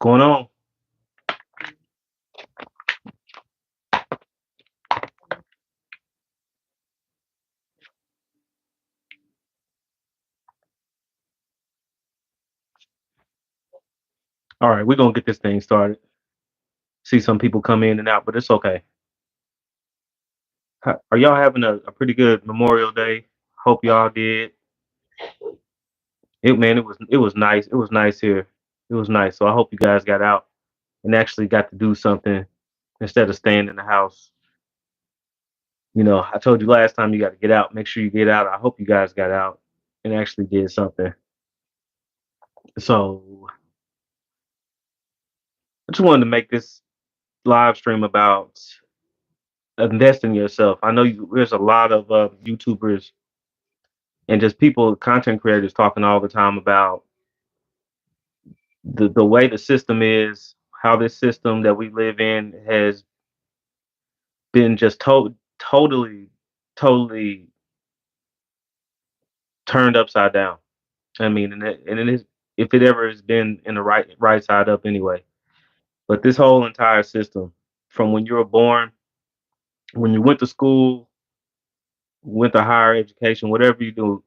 going on? All right, we're gonna get this thing started. See some people come in and out, but it's okay. Are y'all having a pretty good Memorial Day? Hope y'all did. It was nice. It was nice here. It was nice. So I hope you guys got out and actually got to do something instead of staying in the house. I told you last time you got to get out. Make sure you get out. I hope you guys got out and actually did something. So I just wanted to make this live stream about invest in yourself. I know there's a lot of YouTubers and just people, content creators, talking all the time about the way the system is, how this system that we live in has been just totally, totally turned upside down. I mean, and it is, if it ever has been in the right side up anyway. But this whole entire system, from when you were born, when you went to school, went to higher education, whatever you do,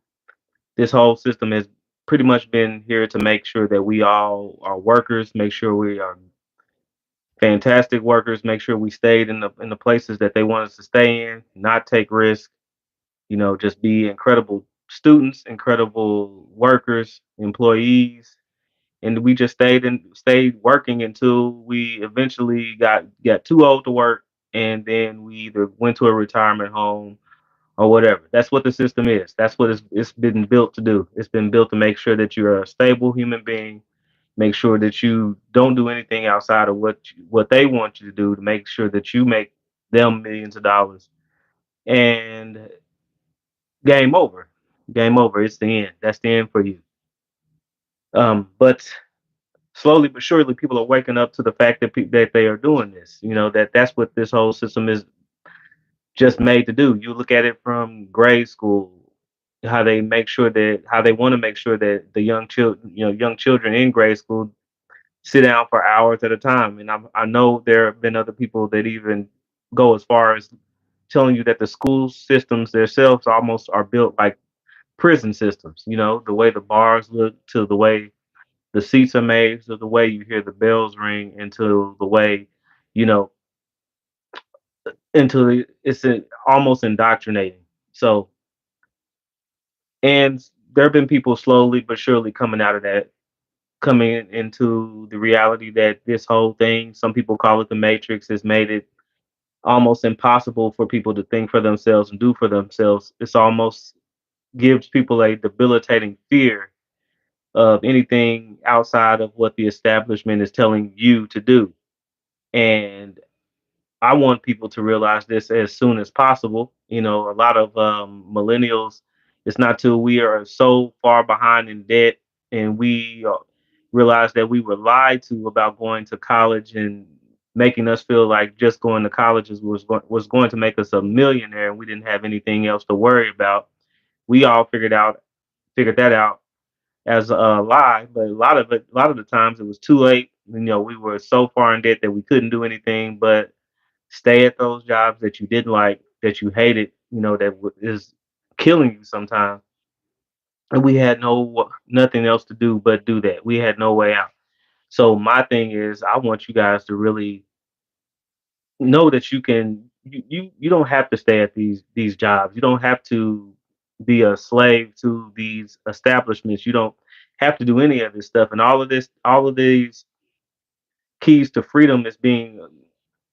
this whole system has pretty much been here to make sure that we all are workers, make sure we are fantastic workers, make sure we stayed in the places that they want us to stay in, not take risks, just be incredible students, incredible workers, employees. And we just stayed working until we eventually got too old to work, and then we either went to a retirement home or whatever. That's what the system is. That's what it's been built to do. It's been built to make sure that you're a stable human being, make sure that you don't do anything outside of what they want you to do, to make sure that you make them millions of dollars. And game over. Game over. It's the end. That's the end for you. But slowly but surely, people are waking up to the fact that they are doing this. That's what this whole system is just made to do. You look at it from grade school, how they want to make sure that the young children in grade school sit down for hours at a time. And I know there have been other people that even go as far as telling you that the school systems themselves almost are built like prison systems. The way the bars look, to the way the seats are made, to the way you hear the bells ring, and to the way, you know, almost indoctrinating. So, and there have been people slowly but surely coming out of that, coming into the reality that this whole thing, some people call it the Matrix, has made it almost impossible for people to think for themselves and do for themselves. It's almost gives people a debilitating fear of anything outside of what the establishment is telling you to do. And I want people to realize this as soon as possible. A lot of millennials, it's not till we are so far behind in debt and we realize that we were lied to about going to college and making us feel like just going to college was going to make us a millionaire, and we didn't have anything else to worry about. We all figured that out as a lie, but a lot of the times it was too late. We were so far in debt that we couldn't do anything but stay at those jobs that you didn't like, that you hated, is killing you sometimes. And we had nothing else to do but do that. We had no way out. So my thing is, I want you guys to really know that you don't have to stay at these jobs. You don't have to be a slave to these establishments. You don't have to do any of this stuff. And all of these keys to freedom is being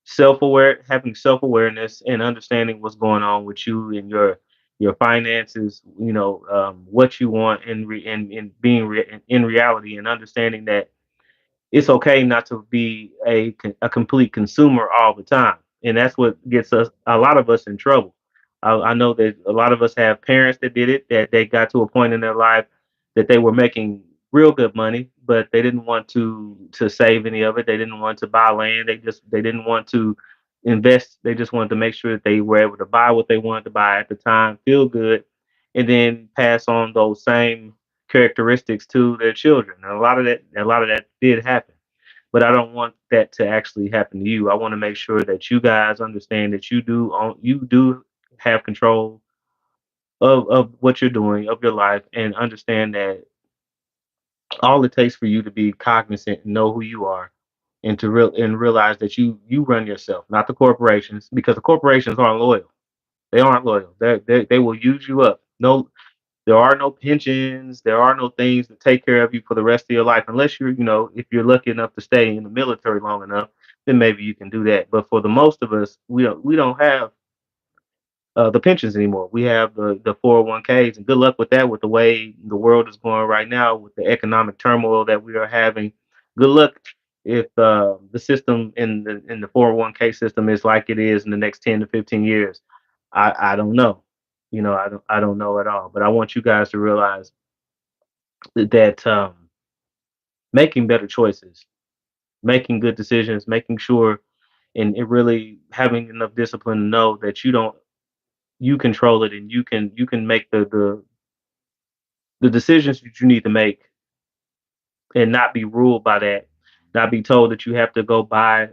self-aware, having self-awareness and understanding what's going on with you and your finances, what you want, and being in reality, and understanding that it's okay not to be a complete consumer all the time. And that's what gets a lot of us in trouble. I know that a lot of us have parents that did it, that they got to a point in their life that they were making real good money, but they didn't want to save any of it. They didn't want to buy land. They didn't want to invest. They just wanted to make sure that they were able to buy what they wanted to buy at the time, feel good, and then pass on those same characteristics to their children. And a lot of that did happen. but I don't want that to actually happen to you. I want to make sure that you guys understand that you do have control of what you're doing, of your life, and understand that all it takes for you to be cognizant and know who you are, and realize that you run yourself, not the corporations, because the corporations aren't loyal. They aren't loyal. They will use you up. No, there are no pensions. There are no things to take care of you for the rest of your life, unless if you're lucky enough to stay in the military long enough, then maybe you can do that. But for the most of us, we don't have the pensions anymore. We have the 401ks, and good luck with that. With the way the world is going right now, with the economic turmoil that we are having, good luck if the system in the 401k system is like it is in the next 10 to 15 years. I don't know. I don't know at all. But I want you guys to realize that making better choices, making good decisions, making sure, and it really having enough discipline to know that you control it, and you can make the decisions that you need to make, and not be ruled by that, not be told that you have to go buy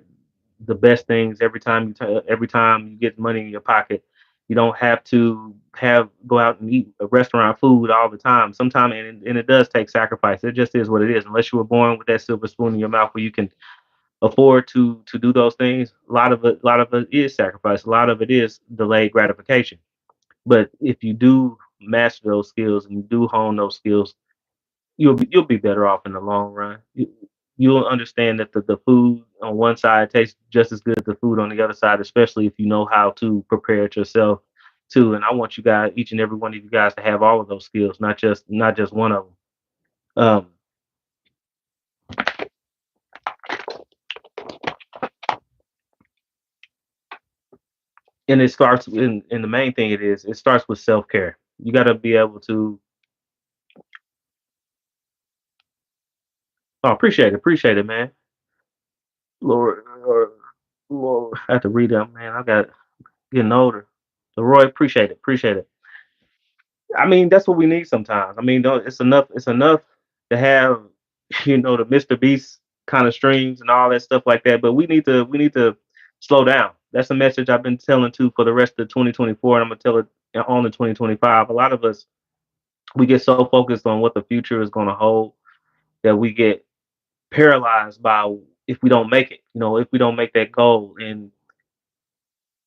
the best things every time you get money in your pocket. You don't have to have go out and eat restaurant food all the time. Sometimes, and it does take sacrifice. It just is what it is. Unless you were born with that silver spoon in your mouth where you can afford to do those things, a lot of it is sacrifice. A lot of it is delayed gratification. But if you do master those skills and you do hone those skills, you'll be better off in the long run. You'll understand that the food on one side tastes just as good as the food on the other side, especially if you know how to prepare it yourself too. And I want you guys, each and every one of you guys, to have all of those skills, not just one of them. Um, and it starts in the main thing it starts with self care. You got to be able to. Oh, appreciate it, man. Lord, Lord, I have to read them, man. I got getting older. Leroy, appreciate it. I mean, that's what we need sometimes. I mean, don't, it's enough to have, the Mr. Beast kind of streams and all that stuff like that. But we need to slow down. That's a message I've been telling to for the rest of 2024, and I'm gonna tell it on the 2025. A lot of us, we get so focused on what the future is gonna hold that we get paralyzed by if we don't make it. If we don't make that goal, and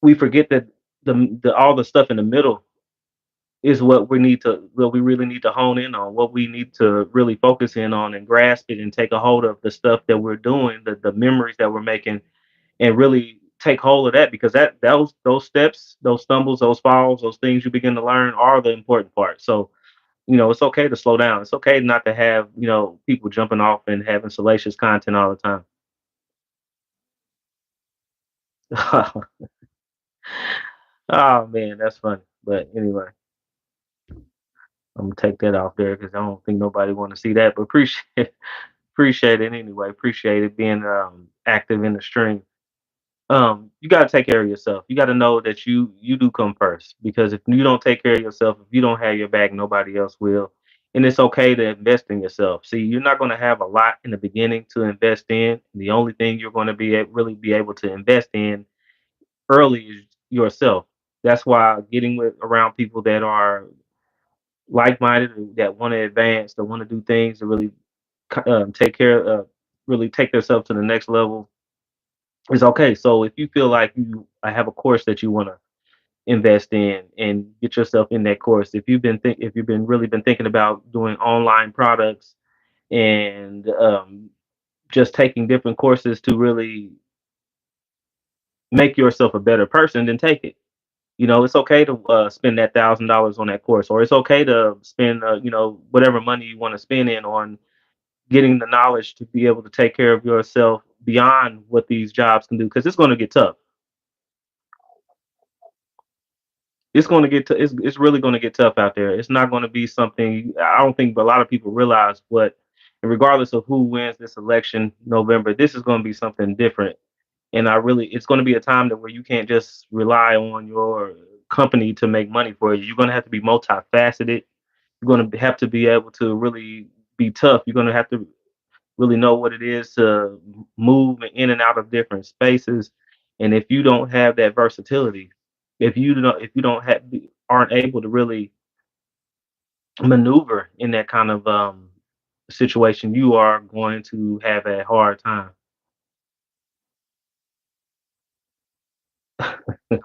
we forget that the all the stuff in the middle is what we really need to hone in on, what we need to really focus in on and grasp it and take a hold of the stuff that we're doing, the memories that we're making, and really take hold of that, because those steps, those stumbles, those falls, those things you begin to learn are the important part. So, it's okay to slow down. It's okay not to have, people jumping off and having salacious content all the time. Oh man, that's funny. But anyway, I'm gonna take that off there because I don't think nobody want to see that. But appreciate it anyway. Appreciate it being active in the stream. You got to take care of yourself. You got to know that you do come first, because if you don't take care of yourself, if you don't have your back, nobody else will. And it's okay to invest in yourself. See, you're not going to have a lot in the beginning to invest in. The only thing you're going to really be able to invest in early is yourself. That's why getting around people that are like-minded, that want to advance, that want to do things to really take care, really take themselves to the next level, is okay. So if you feel like I have a course that you want to invest in and get yourself in that course, if you've been really been thinking about doing online products and just taking different courses to really make yourself a better person, then take it. It's okay to spend that $1,000 on that course, or it's okay to spend whatever money you want to spend in on getting the knowledge to be able to take care of yourself beyond what these jobs can do, because it's going to get tough. It's really going to get tough out there. It's not going to be something, I don't think a lot of people realize what, and regardless of who wins this election November, this is going to be something different. And it's going to be a time that where you can't just rely on your company to make money for you. You're going to have to be multifaceted. You're going to have to be able to really be tough. You're going to have to really know what it is to move in and out of different spaces. And if you don't have that versatility, if you don't have aren't able to really maneuver in that kind of situation, you are going to have a hard time.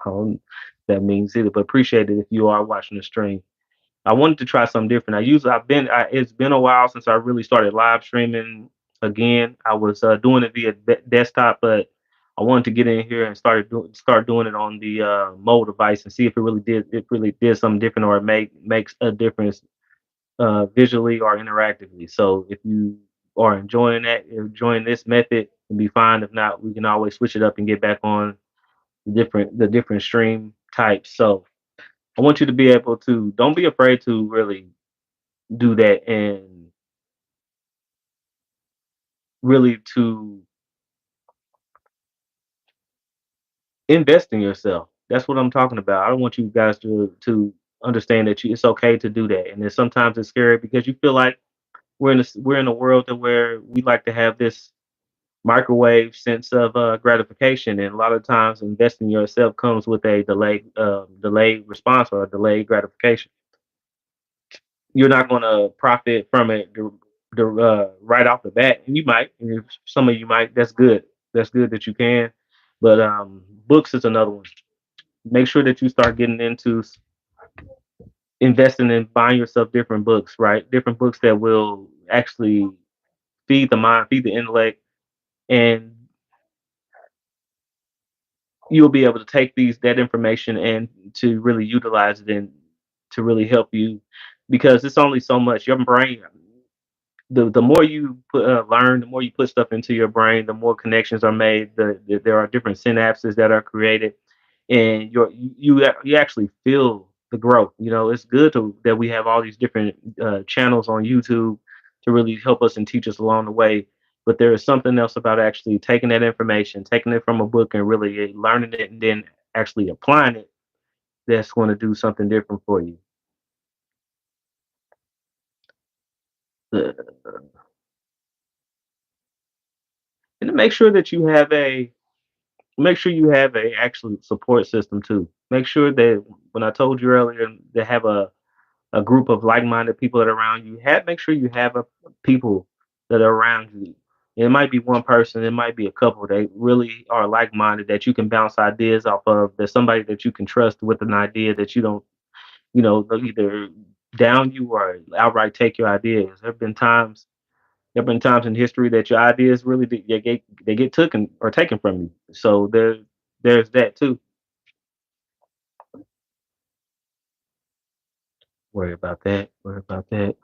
Um, that means either, but appreciate it if you are watching the stream. I wanted to try something different. It's been a while since I really started live streaming again. I was doing it via desktop, but I wanted to get in here and start doing it on the mobile device and see if it really did something different, or makes a difference visually or interactively. So if you are enjoying this method, it'll be fine. If not, we can always switch it up and get back on the different stream types. So I want you to be able to don't be afraid to really do that and really to invest in yourself. That's what I'm talking about. I don't want you guys to understand that it's okay to do that. And then sometimes it's scary because you feel like we're in a world that where we like to have this microwave sense of gratification, and a lot of times investing in yourself comes with a delayed response or a delayed gratification. You're not going to profit from it right off the bat. And you might, and if some of you might. That's good. That's good that you can. But books is another one. Make sure that you start getting into investing in buying yourself different books, right? Different books that will actually feed the mind, feed the intellect, and you'll be able to take these that information and to really utilize it and to really help you, because it's only so much your brain. The more you learn, the more you put stuff into your brain, the more connections are made. There are different synapses that are created, and you actually feel the growth. You know, it's good that we have all these different channels on YouTube to really help us and teach us along the way. But there is something else about actually taking that information, taking it from a book, and really learning it, and then actually applying it. That's going to do something different for you. Uh, and to make sure you have a actual support system too. Make sure that when I told you earlier to have a group of like-minded people that are around you, make sure you have people that are around you. It might be one person, it might be a couple that really are like-minded that you can bounce ideas off of. There's somebody that you can trust with an idea that you don't, they'll either down you or outright take your ideas. There have been times in history that your ideas really they get taken or taken from you. So there's that too. Worry about that. Worry about that.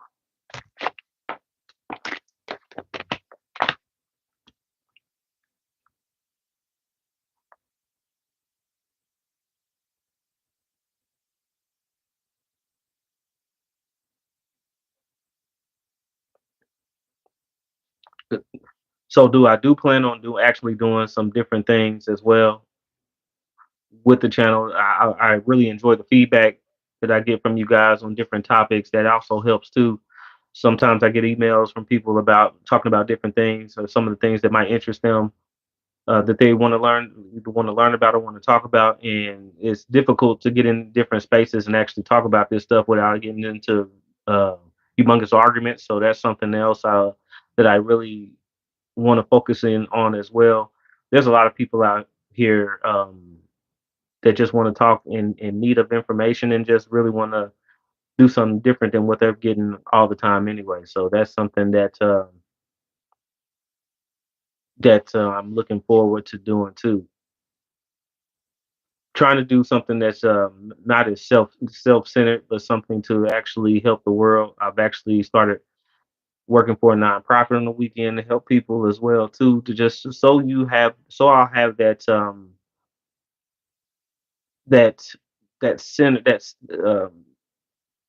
So I do plan on actually doing some different things as well with the channel. I really enjoy the feedback that I get from you guys on different topics. That also helps too. Sometimes I get emails from people about talking about different things or some of the things that might interest them, that they want to learn about or want to talk about, and it's difficult to get in different spaces and actually talk about this stuff without getting into uh, humongous arguments. So that's something else that I really want to focus in on as well. There's a lot of people out here that just want to talk in need of information and just really want to do something different than what they're getting all the time anyway. So that's something that I'm looking forward to doing too. Trying to do something that's not as self-centered, but something to actually help the world. I've actually started working for a nonprofit on the weekend to help people as well too. To just so I'll have that that center that's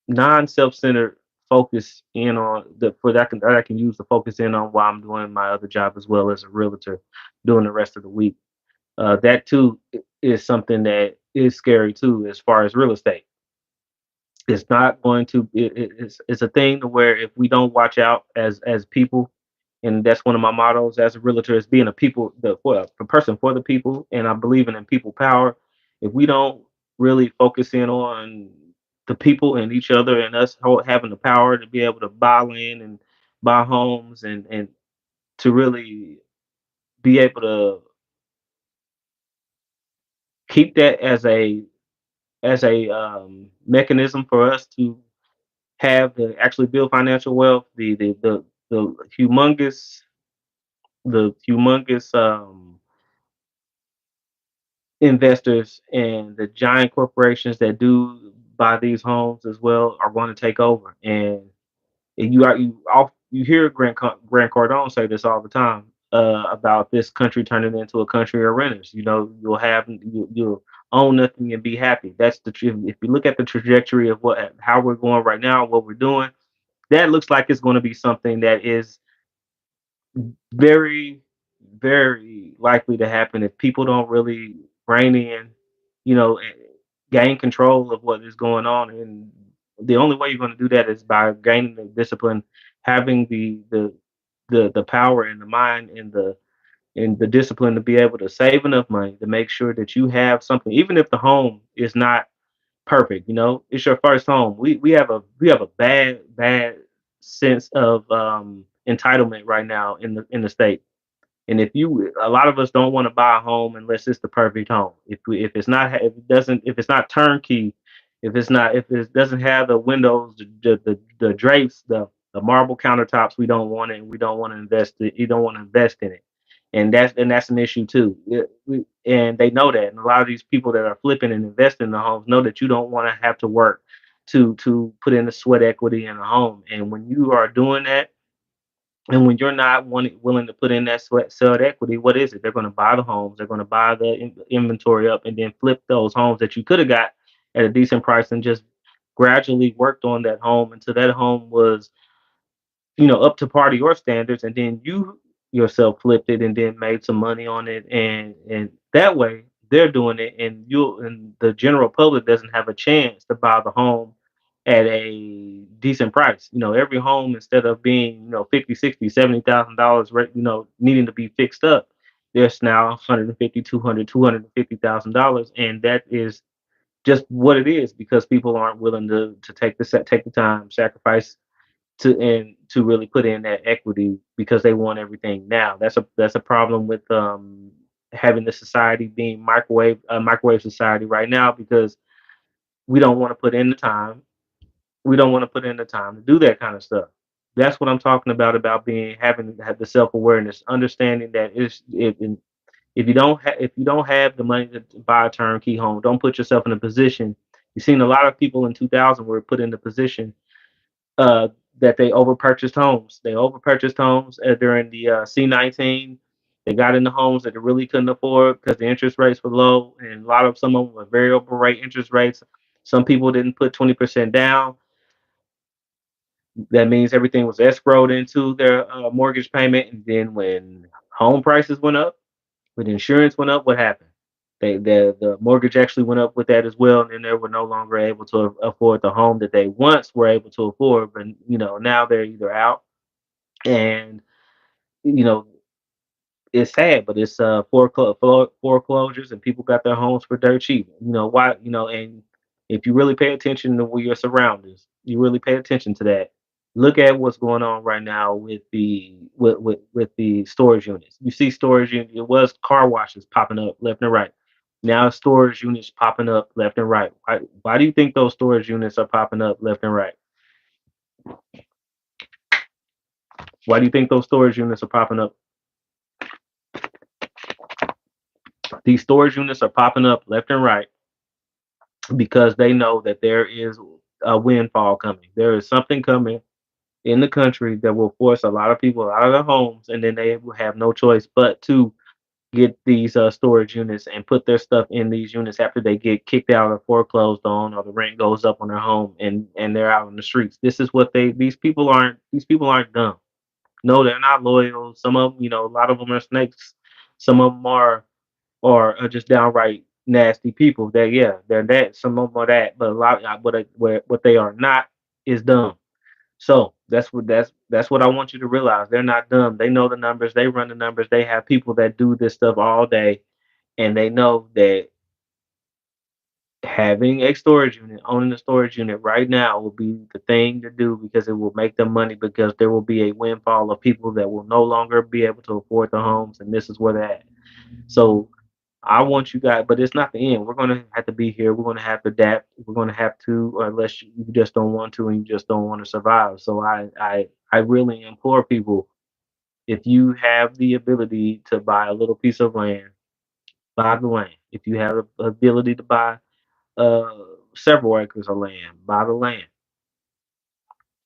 non self-centered focus in on the for that I can use to focus in on while I'm doing my other job as well as a realtor, doing the rest of the week. That too is something that is scary too, as far as real estate. It's not going to. It's a thing to where if we don't watch out as people, And that's one of my mottos as a realtor is being a people the for a person for the people, and I'm believing in people power. If we don't really focus in on the people and each other and us having the power to be able to buy land and buy homes and to really be able to keep that as a mechanism for us to have to actually build financial wealth, the humongous the humongous investors and the giant corporations that do buy these homes as well are going to take over. And you hear Grant Cardone say this all the time about this country turning into a country of renters. You know, you'll own nothing and be happy. That's the truth. If you look at the trajectory of what how we're going right now, what we're doing, that looks like it's going to be something that is very, very likely to happen if people don't really rein in, you know, gain control of what is going on. And the only way you're going to do that is by gaining the discipline, having the power and the mind and the discipline to be able to save enough money to make sure that you have something, even if the home is not perfect. You know, it's your first home. We have a bad sense of entitlement right now in the state. And if you, a lot of us don't want to buy a home unless it's the perfect home. If it's not, if it doesn't, if it's not turnkey, if it doesn't have the windows, the drapes, the marble countertops, we don't want it, and we don't want to invest it. You don't want to invest in it, and that's an issue too. And they know that, and a lot of these people that are flipping and investing in the homes know that you don't want to have to work to put in the sweat equity in a home. And when you are doing that, and when you're not willing to put in that sweat equity, what is it? They're going to buy the homes, they're going to buy the inventory up, and then flip those homes that you could have got at a decent price and just gradually worked on that home until that home was, you know, up to par to your standards, and then you yourself flipped it and then made some money on it, and that way they're doing it, and you and the general public doesn't have a chance to buy the home at a decent price. You know, every home, instead of being, you know, 50, 60, $70,000, you know, needing to be fixed up, there's now 150, 200, $250,000, and that is just what it is because people aren't willing to take the time, sacrifice to really put in that equity because they want everything now. That's a problem with having the society being microwave society right now because we don't want to put in the time. We don't want to put in the time to do that kind of stuff. That's what I'm talking about being having have the self awareness, understanding that if you don't have the money to buy a turnkey home, don't put yourself in a position. You've seen a lot of people in 2000 were put in the position uh, that they over purchased homes. They over purchased homes during the C-19. They got into homes that they really couldn't afford because the interest rates were low, and a lot of some of them were variable rate interest rates. Some people didn't put 20% down. That means everything was escrowed into their mortgage payment. And then when home prices went up, when insurance went up, what happened? The mortgage actually went up with that as well, and then they were no longer able to afford the home that they once were able to afford. But you know now they're either out, and you know it's sad, but it's foreclosures, and people got their homes for dirt cheap. You know why? You know, and if you really pay attention to your surroundings, you really pay attention to that. Look at what's going on right now with with the storage units. You see storage units. It was car washes popping up left and right. Now storage units popping up left and right. Why do you think those storage units are popping up left and right? Why do you think those storage units are popping up? These storage units are popping up left and right because they know that there is a windfall coming. There is something coming in the country that will force a lot of people out of their homes, and then they will have no choice but to get these storage units and put their stuff in these units after they get kicked out or foreclosed on or the rent goes up on their home and they're out in the streets. This is what they these people aren't dumb. No, they're not loyal. Some of them, you know, a lot of them are snakes. Some of them are just downright nasty people. That yeah, they're that. Some of them are that, but a lot what they are not is dumb. So that's what I want you to realize. They're not dumb. They know the numbers. They run the numbers. They have people that do this stuff all day, and they know that having a storage unit, owning a storage unit right now will be the thing to do because it will make them money because there will be a windfall of people that will no longer be able to afford the homes, and this is where they're at. So I want you guys, but it's not the end. We're going to have to be here. We're going to have to adapt. We're going to have to, or unless you just don't want to and you just don't want to survive. So I really implore people, if you have the ability to buy a little piece of land, buy the land. If you have the ability to buy uh, several acres of land, buy the land.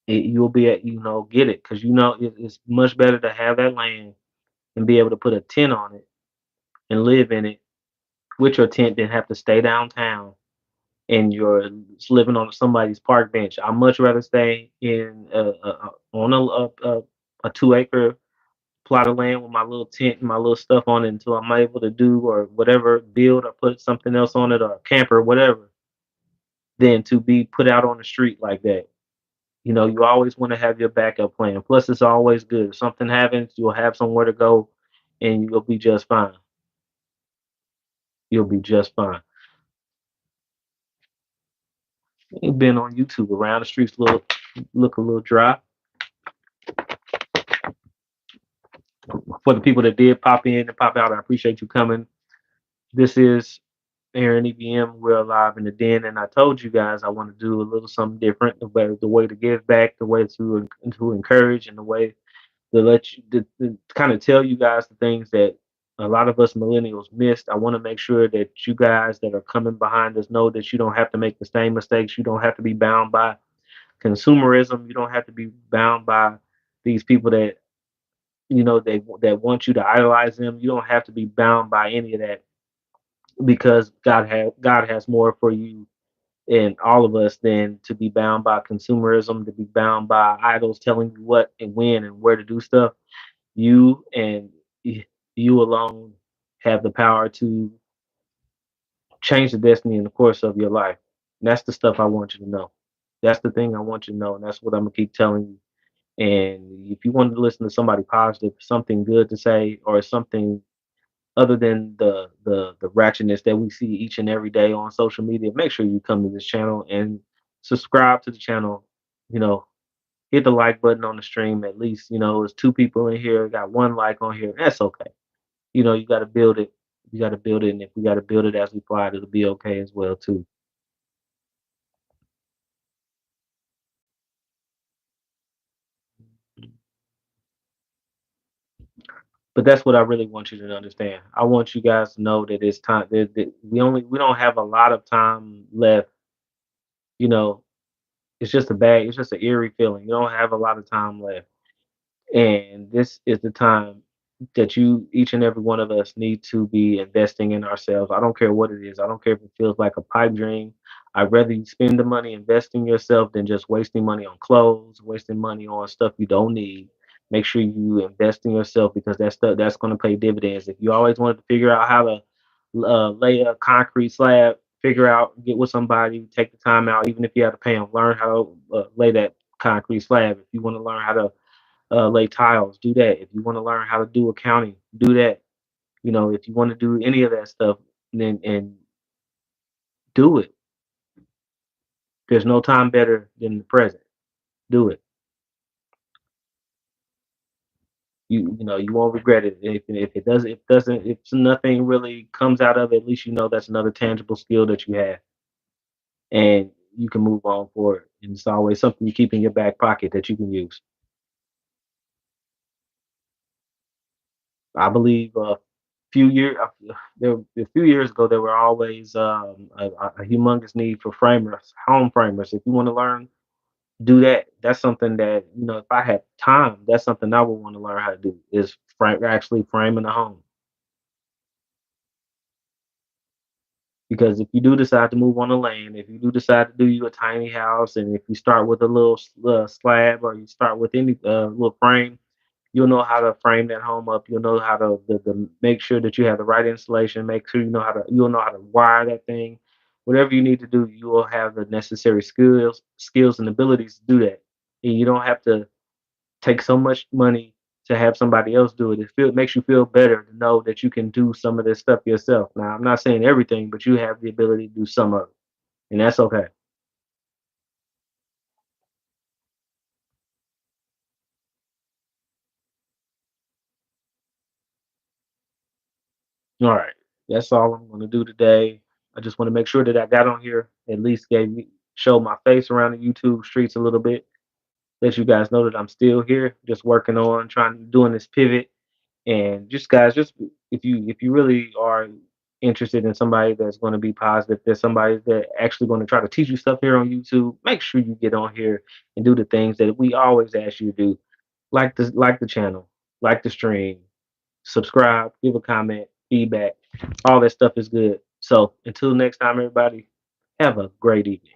You'll be at, get it because it's much better to have that land and be able to put a tent on it and live in it with your tent than have to stay downtown and you're living on somebody's park bench. I'd much rather stay in on a 2 acre plot of land with my little tent and my little stuff on it until I'm able to do or whatever, build or put something else on it or a camper or whatever, than to be put out on the street like that. You always want to have your backup plan. Plus, it's always good. If something happens, you'll have somewhere to go and you'll be just fine. You'll be just fine. You've been on YouTube around the streets, look a little dry. For the people that did pop in and pop out, I appreciate you coming. This is Aaron EBM. We're live in the den, and I told you guys I want to do a little something different. The way to give back, the way to encourage, and the way to let you to kind of tell you guys the things that a lot of us millennials missed. I want to make sure that you guys that are coming behind us know that you don't have to make the same mistakes. You don't have to be bound by consumerism. You don't have to be bound by these people that that want you to idolize them. You don't have to be bound by any of that because God has more for you and all of us than to be bound by consumerism, to be bound by idols telling you what and when and where to do stuff. You and you alone have the power to change the destiny and the course of your life. And that's the stuff I want you to know. That's the thing I want you to know, and that's what I'm gonna keep telling you. And if you want to listen to somebody positive, something good to say, or something other than the ratchetness that we see each and every day on social media, make sure you come to this channel and subscribe to the channel. You know, hit the like button on the stream. At least there's two people in here, got one like on here. That's okay. You got to build it. You got to build it, and if we got to build it as we fly, it'll be okay as well too. But that's what I really want you to understand. I want you guys to know that it's time. That we don't have a lot of time left. You know, it's just a bad. It's just an eerie feeling. You don't have a lot of time left. And this is the time that each and every one of us, need to be investing in ourselves. I don't care what it is. I don't care if it feels like a pipe dream. I'd rather you spend the money investing yourself than just wasting money on clothes, wasting money on stuff you don't need. Make sure you invest in yourself because that stuff that's going to pay dividends. If you always wanted to figure out how to lay a concrete slab, figure out, get with somebody, take the time out, even if you have to pay them, learn how to lay that concrete slab. If you want to learn how to lay tiles, do that. If you want to learn how to do accounting, do that. If you want to do any of that stuff, then and do it. There's no time better than the present. Do it. You won't regret it. If it doesn't if nothing really comes out of it, at least that's another tangible skill that you have, and you can move on forward. And it's always something you keep in your back pocket that you can use. I believe few years a few years ago there were always a humongous need for framers, home framers. If you want to learn, do that. That's something that if I had time, that's something I would want to learn how to do is actually framing a home. Because if you do decide to move on the land, if you do decide to do you a tiny house, and if you start with a little slab or you start with any little frame, you'll know how to frame that home up. You'll know how to make sure that you have the right insulation. Make sure you'll know how to wire that thing. Whatever you need to do, you will have the necessary skills and abilities to do that. and you don't have to take so much money to have somebody else do it. It makes you feel better to know that you can do some of this stuff yourself. Now, I'm not saying everything, but you have the ability to do some of it, and that's okay. All right, that's all I'm going to do today. I just want to make sure that I got on here, at least gave me show my face around the YouTube streets a little bit, let you guys know that I'm still here, just working on trying doing this pivot. And just guys, just if you really are interested in somebody that's going to be positive, there's somebody that actually going to try to teach you stuff here on YouTube. Make sure you get on here and do the things that we always ask you to do, like the channel, like the stream, subscribe, give a comment, feedback, all that stuff is good. So until next time, everybody, have a great evening.